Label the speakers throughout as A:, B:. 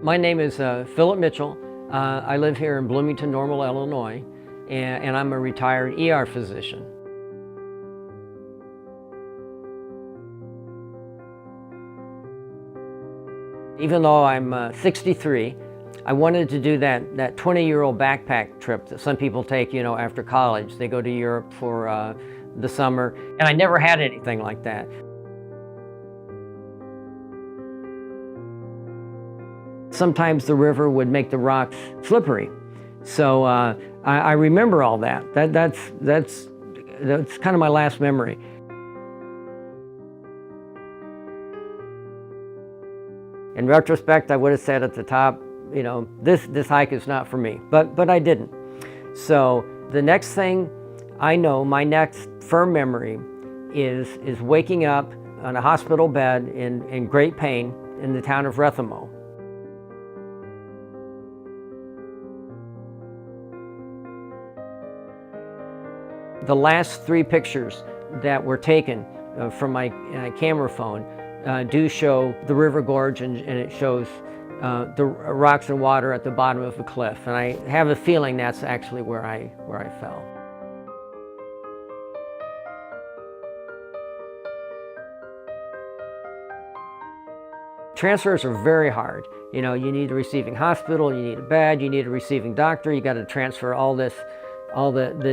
A: My name is Philip Mitchell. I live here in Bloomington, Normal, Illinois, and I'm a retired ER physician. Even though I'm 63, I wanted to do that 20-year-old backpack trip that some people take, after college. They go to Europe for the summer, and I never had anything like that. Sometimes the river would make the rocks slippery. So I remember all that. That's kind of my last memory. In retrospect, I would have said at the top, this hike is not for me, but I didn't. So the next thing I know, my next firm memory is waking up on a hospital bed in great pain in the town of Rethemo. The last 3 pictures that were taken from my camera phone do show the river gorge, and it shows the rocks and water at the bottom of the cliff. And I have a feeling that's actually where I fell. Transfers are very hard. You need a receiving hospital, you need a bed, you need a receiving doctor, you got to transfer all the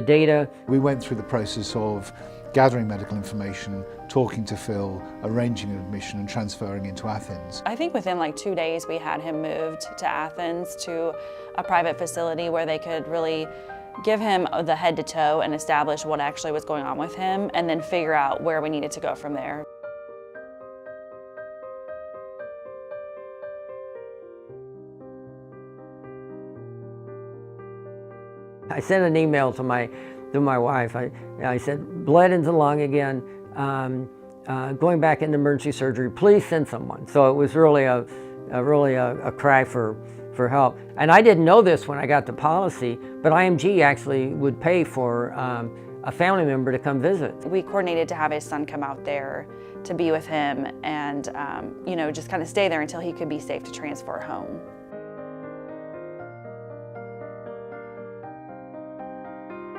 A: data.
B: We went through the process of gathering medical information, talking to Phil, arranging an admission and transferring into Athens.
C: I think within like 2 days we had him moved to Athens to a private facility where they could really give him the head to toe and establish what actually was going on with him, and then figure out where we needed to go from there.
A: I sent an email to my wife. I said, bled into the lung again, going back into emergency surgery, please send someone. So it was really a cry for help. And I didn't know this when I got the policy, but IMG actually would pay for a family member to come visit.
C: We coordinated to have his son come out there to be with him and just kind of stay there until he could be safe to transfer home.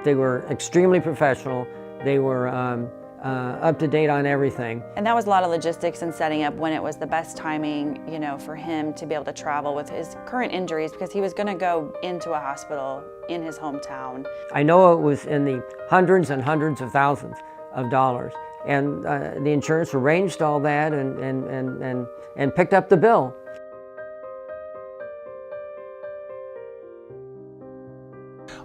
A: They were extremely professional. They were up to date on everything.
C: And that was a lot of logistics and setting up when it was the best timing, for him to be able to travel with his current injuries, because he was going to go into a hospital in his hometown.
A: I know it was in the hundreds and hundreds of thousands of dollars. And the insurance arranged all that and picked up the bill.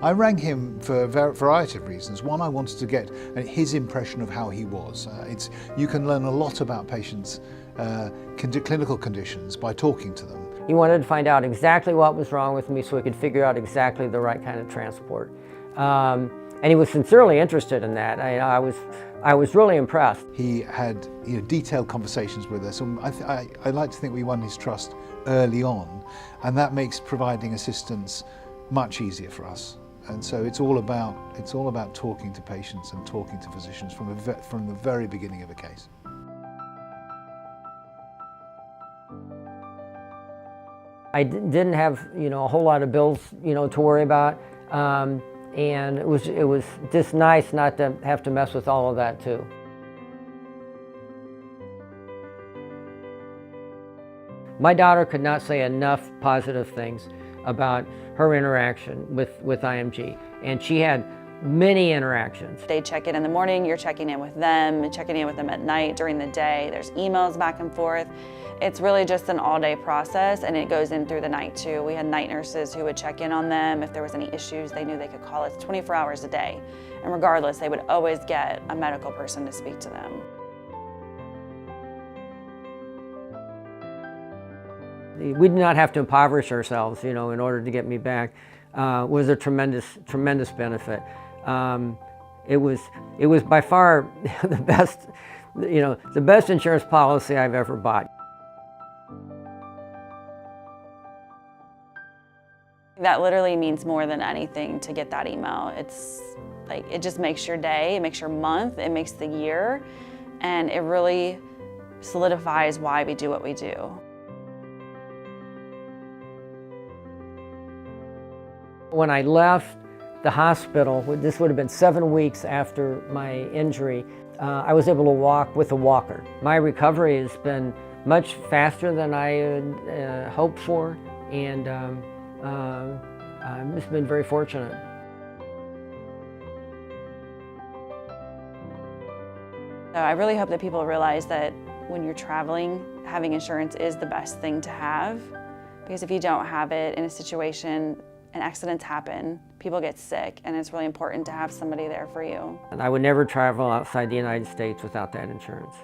B: I rang him for a variety of reasons. One, I wanted to get his impression of how he was. You can learn a lot about patients' clinical conditions by talking to them.
A: He wanted to find out exactly what was wrong with me so he could figure out exactly the right kind of transport. And he was sincerely interested in that. I was really impressed.
B: He had detailed conversations with us, and I like to think we won his trust early on, and that makes providing assistance much easier for us. And so it's all about talking to patients and talking to physicians from the very beginning of a case.
A: I didn't have a whole lot of bills to worry about, and it was just nice not to have to mess with all of that too. My daughter could not say enough positive things about her interaction with IMG, and she had many interactions.
C: They check in the morning, you're checking in with them at night, during the day. There's emails back and forth. It's really just an all-day process, and it goes in through the night too. We had night nurses who would check in on them. If there was any issues, they knew they could call us 24 hours a day. And regardless, they would always get a medical person to speak to them.
A: We did not have to impoverish ourselves, in order to get me back. Was a tremendous benefit. It was by far the best insurance policy I've ever bought.
C: That literally means more than anything to get that email. It's like, it just makes your day, it makes your month, it makes the year, and it really solidifies why we do what we do.
A: When I left the hospital, this would have been 7 weeks after my injury, I was able to walk with a walker. My recovery has been much faster than I had hoped for, and I've just been very fortunate.
C: So I really hope that people realize that when you're traveling, having insurance is the best thing to have, because if you don't have it in a situation and accidents happen, people get sick, and it's really important to have somebody there for you.
A: And I would never travel outside the United States without that insurance.